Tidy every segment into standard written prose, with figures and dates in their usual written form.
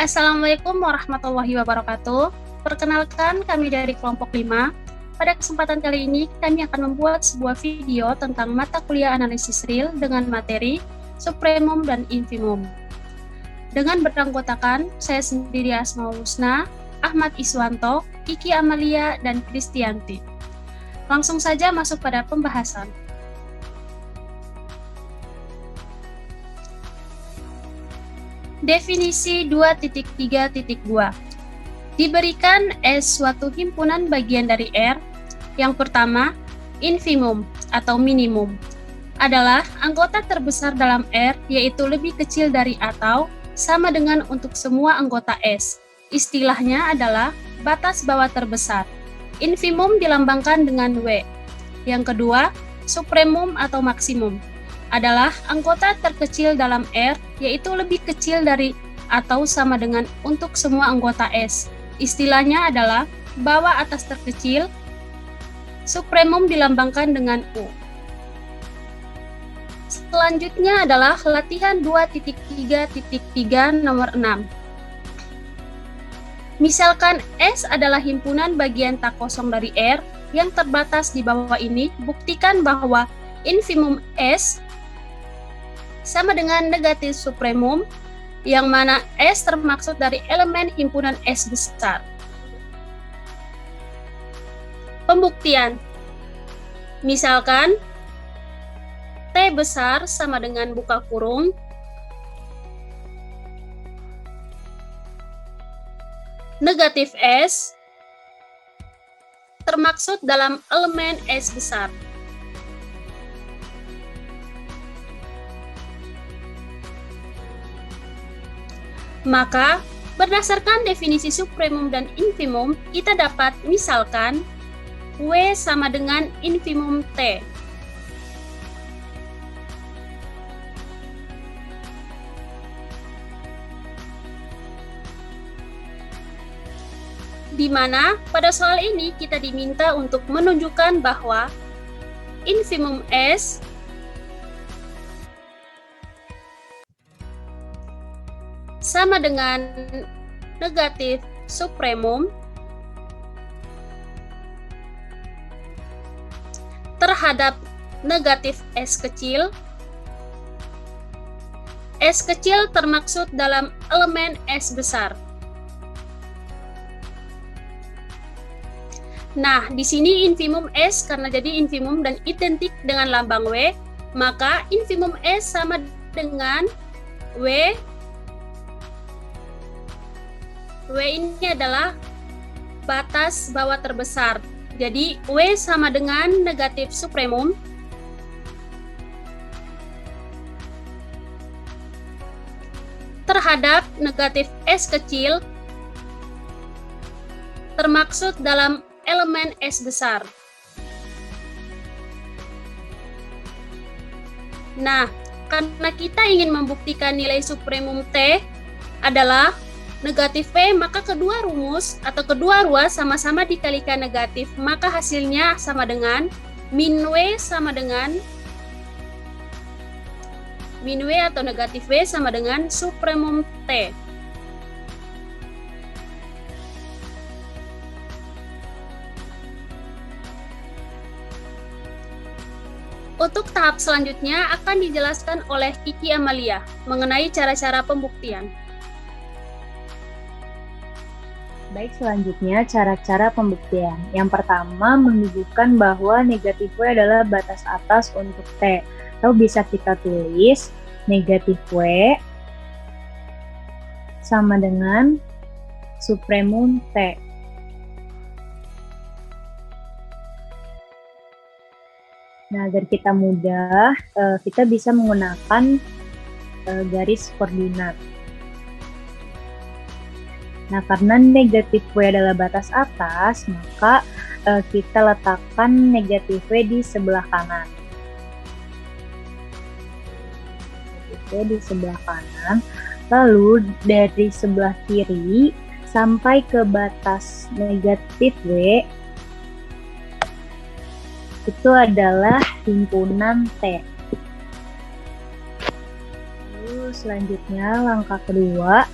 Assalamualaikum warahmatullahi wabarakatuh. Perkenalkan, kami dari kelompok 5. Pada kesempatan kali ini, kami akan membuat sebuah video tentang mata kuliah analisis real dengan materi supremum dan infimum. Dengan beranggotakan, saya sendiri Asmaul Husna, Ahmad Iswanto, Kiki Amalia, dan Kristianti. Langsung saja masuk pada pembahasan. Definisi 2.3.2. Diberikan S suatu himpunan bagian dari R. Yang pertama, infimum atau minimum adalah anggota terbesar dalam R, yaitu lebih kecil dari atau sama dengan untuk semua anggota S. Istilahnya adalah batas bawah terbesar. Infimum dilambangkan dengan W. Yang kedua, supremum atau maksimum adalah anggota terkecil dalam R, yaitu lebih kecil dari atau sama dengan untuk semua anggota S. Istilahnya adalah bawah atas terkecil. Supremum dilambangkan dengan U. Selanjutnya adalah latihan 2.3.3 nomor 6. Misalkan S adalah himpunan bagian tak kosong dari R yang terbatas di bawah ini, buktikan bahwa infimum S sama dengan negatif supremum, yang mana S termaksud dari elemen himpunan S besar. Pembuktian. Misalkan T besar sama dengan buka kurung negatif S termaksud dalam elemen S besar. Maka, berdasarkan definisi supremum dan infimum, kita dapat misalkan W sama dengan infimum T. Di mana pada soal ini kita diminta untuk menunjukkan bahwa infimum S sama dengan negatif supremum terhadap negatif S kecil. S kecil termaksud dalam elemen S besar. Nah, di sini infimum S karena jadi infimum dan identik dengan lambang W, maka infimum S sama dengan W. W ini adalah batas bawah terbesar. Jadi, W sama dengan negatif supremum terhadap negatif S kecil termaksud dalam elemen S besar. Nah, karena kita ingin membuktikan nilai supremum T adalah negatif V, maka kedua rumus atau kedua ruas sama-sama dikalikan negatif, maka hasilnya sama dengan min W sama dengan min W atau negatif W sama dengan supremum T. Untuk tahap selanjutnya akan dijelaskan oleh Kiki Amalia mengenai cara-cara pembuktian. Baik, selanjutnya cara-cara pembuktian. Yang pertama, menunjukkan bahwa negatif W adalah batas atas untuk T. Atau bisa kita tulis negatif W sama dengan supremum T. Nah, agar kita mudah, kita bisa menggunakan garis koordinat. Nah, karena negatif W adalah batas atas, maka kita letakkan negatif W di sebelah kanan. Negatif W di sebelah kanan. Lalu dari sebelah kiri sampai ke batas negatif W itu adalah himpunan T. Lalu selanjutnya langkah kedua,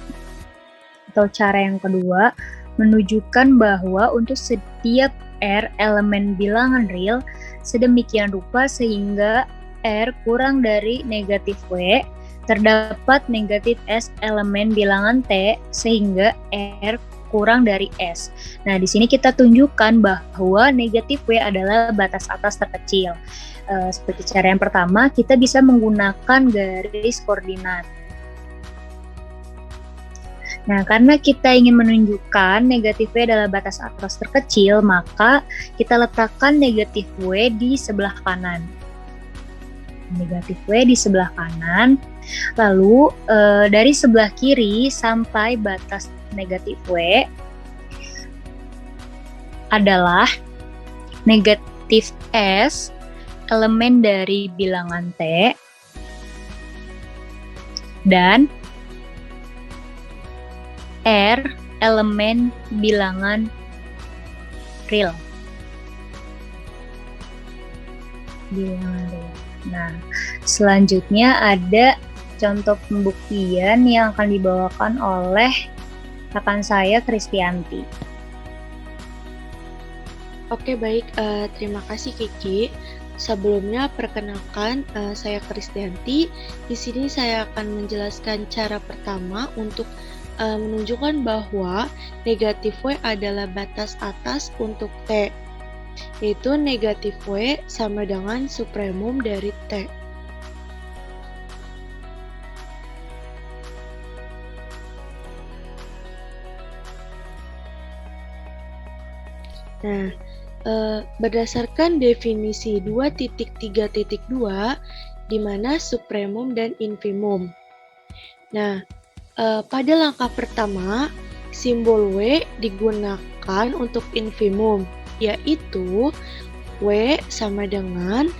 atau cara yang kedua menunjukkan bahwa untuk setiap R elemen bilangan real sedemikian rupa sehingga R kurang dari negatif W, terdapat negatif S elemen bilangan T sehingga R kurang dari S. Nah, di sini kita tunjukkan bahwa negatif W adalah batas atas terkecil. Seperti cara yang pertama, kita bisa menggunakan garis koordinat. Nah, karena kita ingin menunjukkan negatif W adalah batas atas terkecil, maka kita letakkan negatif W di sebelah kanan. Negatif W di sebelah kanan, lalu dari sebelah kiri sampai batas negatif W adalah negatif S elemen dari bilangan T dan R elemen bilangan real. Nah, selanjutnya ada contoh pembuktian yang akan dibawakan oleh rekan saya, Kristianti. Oke, baik. Terima kasih, Kiki. Sebelumnya, perkenalkan, saya Kristianti. Di sini saya akan menjelaskan cara pertama untuk menunjukkan bahwa negatif W adalah batas atas untuk T, yaitu negatif W sama dengan supremum dari T. Nah, berdasarkan definisi 2.3.2, di mana supremum dan infimum. Nah, pada langkah pertama, simbol W digunakan untuk infimum, yaitu W sama dengan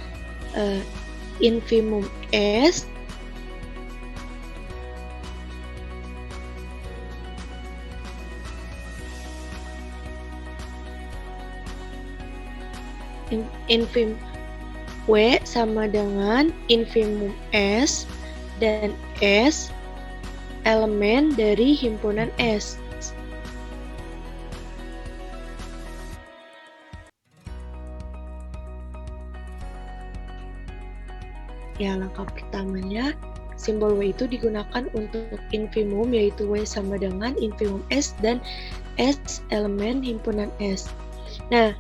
infimum S W sama dengan infimum S dan S elemen dari himpunan S. Ya, langkah pertamanya, simbol W itu digunakan untuk infimum, yaitu W sama dengan infimum S dan S elemen himpunan S. Nah,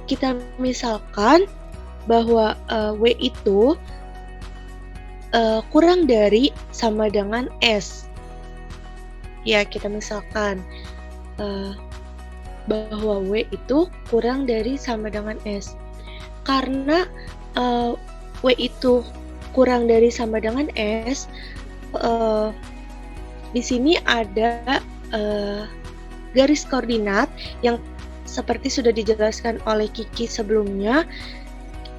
kita misalkan bahwa W itu kurang dari sama dengan S. Ya, kita misalkan bahwa W itu kurang dari sama dengan S. Karena W itu kurang dari sama dengan S, di sini ada garis koordinat yang seperti sudah dijelaskan oleh Kiki sebelumnya.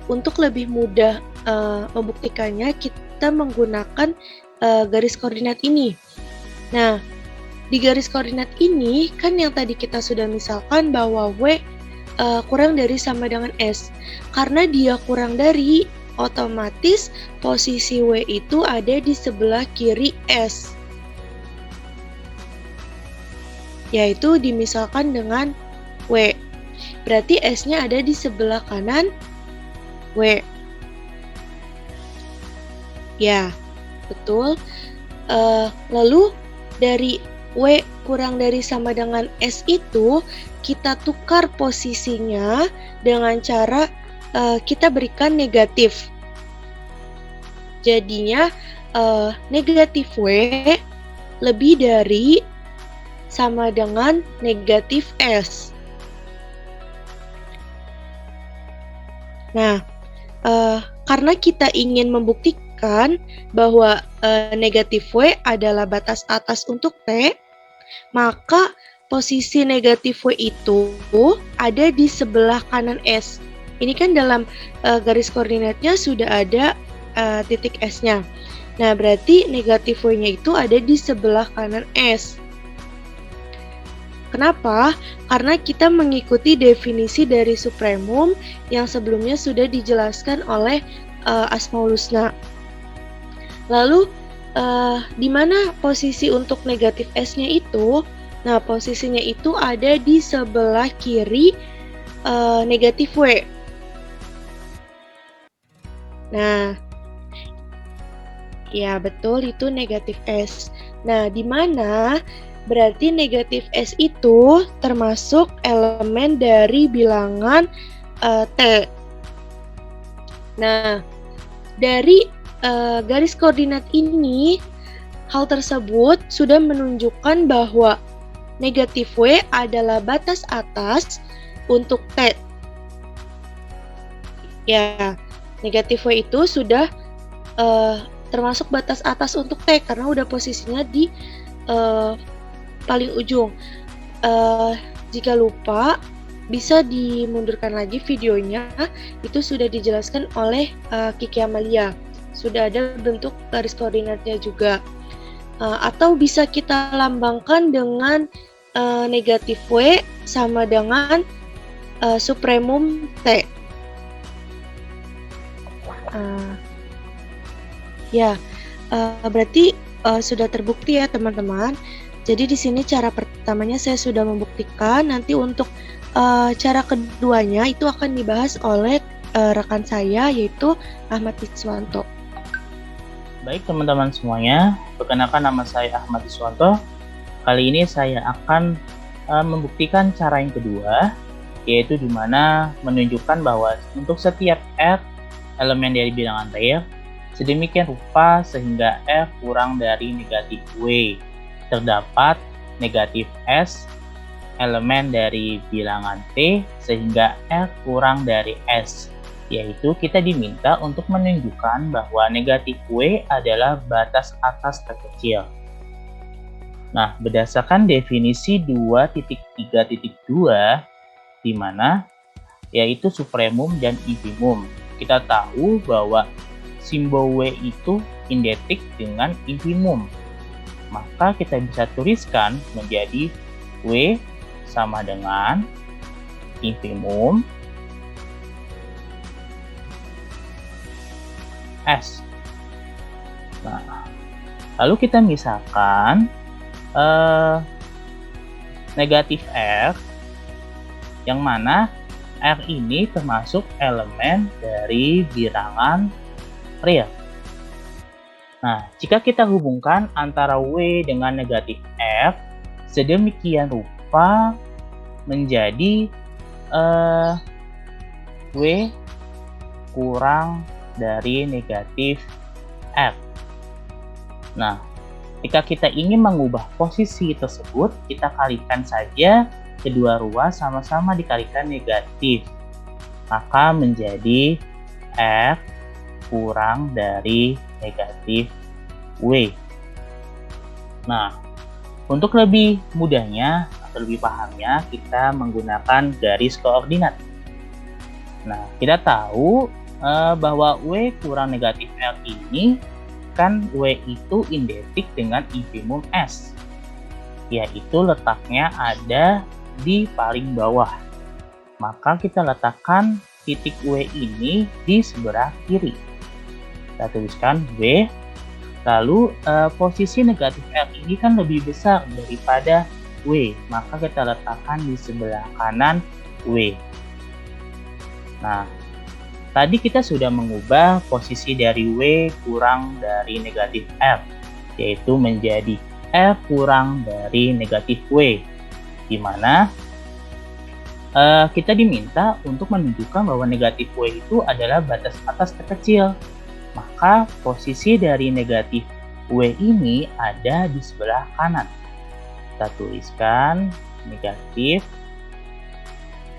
Untuk lebih mudah membuktikannya, kita menggunakan garis koordinat ini. Nah, di garis koordinat ini kan yang tadi kita sudah misalkan bahwa W kurang dari sama dengan S. Karena dia kurang dari, otomatis posisi W itu ada di sebelah kiri S, yaitu dimisalkan dengan W. Berarti S-nya ada di sebelah kanan W. Ya, betul. Lalu dari W kurang dari sama dengan S itu, kita tukar posisinya dengan cara kita berikan negatif. Jadinya negatif W lebih dari sama dengan negatif S. Nah, karena kita ingin membuktikan bahwa negatif W adalah batas atas untuk T, maka posisi negatif W itu ada di sebelah kanan S. Ini kan dalam garis koordinatnya sudah ada titik S-nya. Nah, berarti negatif W-nya itu ada di sebelah kanan S. Kenapa? Karena kita mengikuti definisi dari supremum yang sebelumnya sudah dijelaskan oleh Asmaul Husna. Lalu di mana posisi untuk negatif S-nya itu? Nah, posisinya itu ada di sebelah kiri negatif W. Nah, ya betul, itu negatif S. Nah, di mana berarti negatif S itu termasuk elemen dari bilangan T. Nah, dari garis koordinat ini, hal tersebut sudah menunjukkan bahwa negatif W adalah batas atas untuk T. Ya, negatif W itu sudah termasuk batas atas untuk T karena udah posisinya di paling ujung. Jika lupa, bisa dimundurkan lagi videonya, itu sudah dijelaskan oleh Kiki Amalia. Sudah ada bentuk garis koordinatnya juga. Atau bisa kita lambangkan dengan negatif W sama dengan supremum T. Berarti sudah terbukti ya teman-teman. Jadi di sini cara pertamanya saya sudah membuktikan. Nanti untuk cara keduanya itu akan dibahas oleh rekan saya, yaitu Ahmad Iswanto. Baik teman-teman semuanya, perkenalkan nama saya Ahmad Iswanto. Kali ini saya akan membuktikan cara yang kedua, yaitu di mana menunjukkan bahwa untuk setiap R elemen dari bilangan real sedemikian rupa sehingga R kurang dari negatif W. Terdapat negatif S elemen dari bilangan T sehingga R kurang dari S, yaitu kita diminta untuk menunjukkan bahwa negatif W adalah batas atas terkecil. Nah, berdasarkan definisi 2.3.2 di mana yaitu supremum dan infimum, kita tahu bahwa simbol W itu identik dengan infimum. Maka kita bisa tuliskan menjadi W sama dengan infimum S. Nah, lalu kita misalkan negatif R, yang mana R ini termasuk elemen dari bilangan real. Nah, jika kita hubungkan antara W dengan negatif R sedemikian rupa menjadi W kurang dari negatif R. Nah, jika kita ingin mengubah posisi tersebut, kita kalikan saja kedua ruas sama-sama dikalikan negatif. Maka menjadi R kurang dari negatif W. Nah, untuk lebih mudahnya atau lebih pahamnya, kita menggunakan garis koordinat. Nah, kita tahu bahwa W kurang negatif R ini kan W itu identik dengan infimum S, yaitu letaknya ada di paling bawah. Maka kita letakkan titik W ini di sebelah kiri. Kita tuliskan W, lalu posisi negatif R ini kan lebih besar daripada W, maka kita letakkan di sebelah kanan W. Nah, tadi kita sudah mengubah posisi dari W kurang dari negatif R, yaitu menjadi R kurang dari negatif W, di mana kita diminta untuk menunjukkan bahwa negatif W itu adalah batas atas terkecil. Maka posisi dari negatif W ini ada di sebelah kanan. Kita tuliskan negatif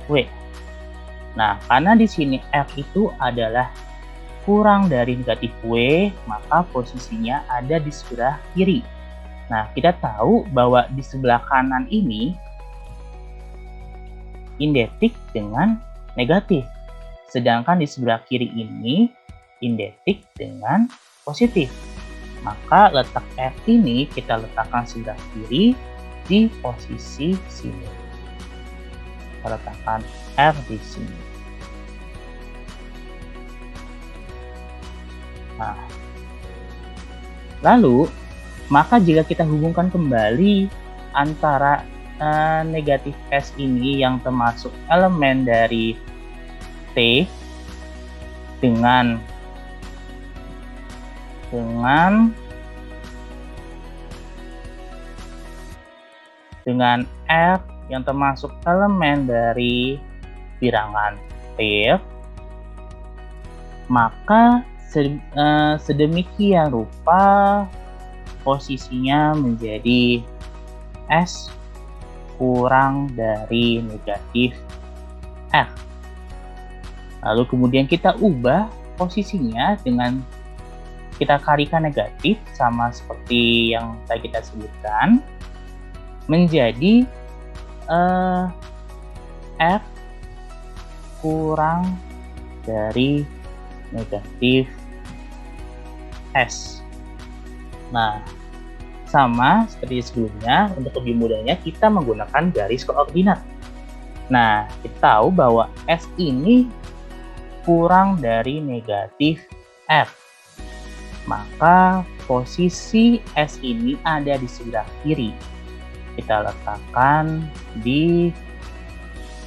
W. Nah, karena di sini R itu adalah kurang dari negatif W, maka posisinya ada di sebelah kiri. Nah, kita tahu bahwa di sebelah kanan ini identik dengan negatif. Sedangkan di sebelah kiri ini identik dengan positif. Maka letak R ini kita letakkan sebelah kiri di posisi sini. Kita letakkan R di sini. Nah, Lalu, maka jika kita hubungkan kembali antara negatif S ini yang termasuk elemen dari T dengan R yang termasuk elemen dari bilangan T, maka sedemikian rupa posisinya menjadi S kurang dari negatif R. Lalu kemudian kita ubah posisinya dengan kita kalikan negatif sama seperti yang tadi kita sebutkan menjadi F kurang dari negatif S. Nah, sama seperti sebelumnya, untuk lebih mudahnya kita menggunakan garis koordinat. Nah, kita tahu bahwa S ini kurang dari negatif R. Maka posisi S ini ada di sebelah kiri. Kita letakkan di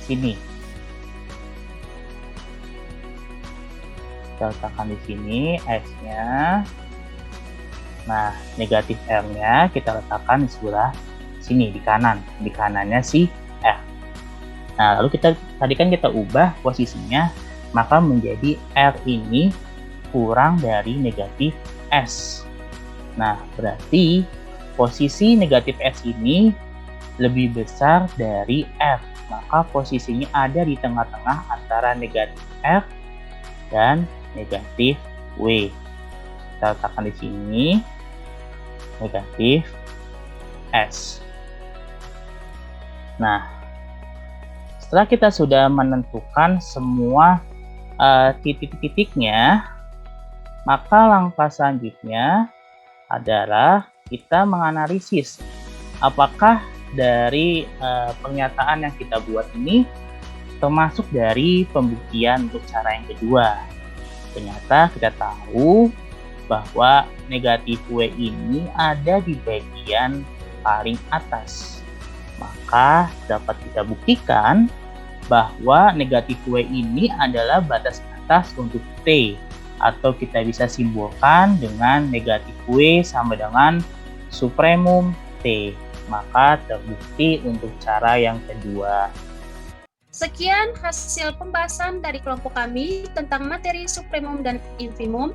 sini. Kita letakkan di sini S-nya. Nah, negatif R-nya kita letakkan di sebelah sini, di kanan. Di kanannya si R. Nah, lalu tadi kan kita ubah posisinya, maka menjadi R ini kurang dari negatif S. Nah, berarti posisi negatif S ini lebih besar dari R. Maka posisinya ada di tengah-tengah antara negatif R dan negatif W. Kita letakkan di sini negatif S. Nah, setelah kita sudah menentukan semua titik-titiknya, maka langkah selanjutnya adalah kita menganalisis apakah dari pernyataan yang kita buat ini termasuk dari pembuktian untuk cara yang kedua. Ternyata kita tahu bahwa negatif W ini ada di bagian paling atas. Maka dapat kita buktikan bahwa negatif W ini adalah batas atas untuk T, atau kita bisa simbolkan dengan negatif W sama dengan supremum T. Maka terbukti untuk cara yang kedua. Sekian hasil pembahasan dari kelompok kami tentang materi supremum dan infimum.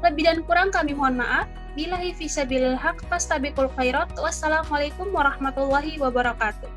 Lebih dan kurang kami mohon maaf. Billahi fisabilil haq, fastabiqul khairat. Wassalamualaikum warahmatullahi wabarakatuh.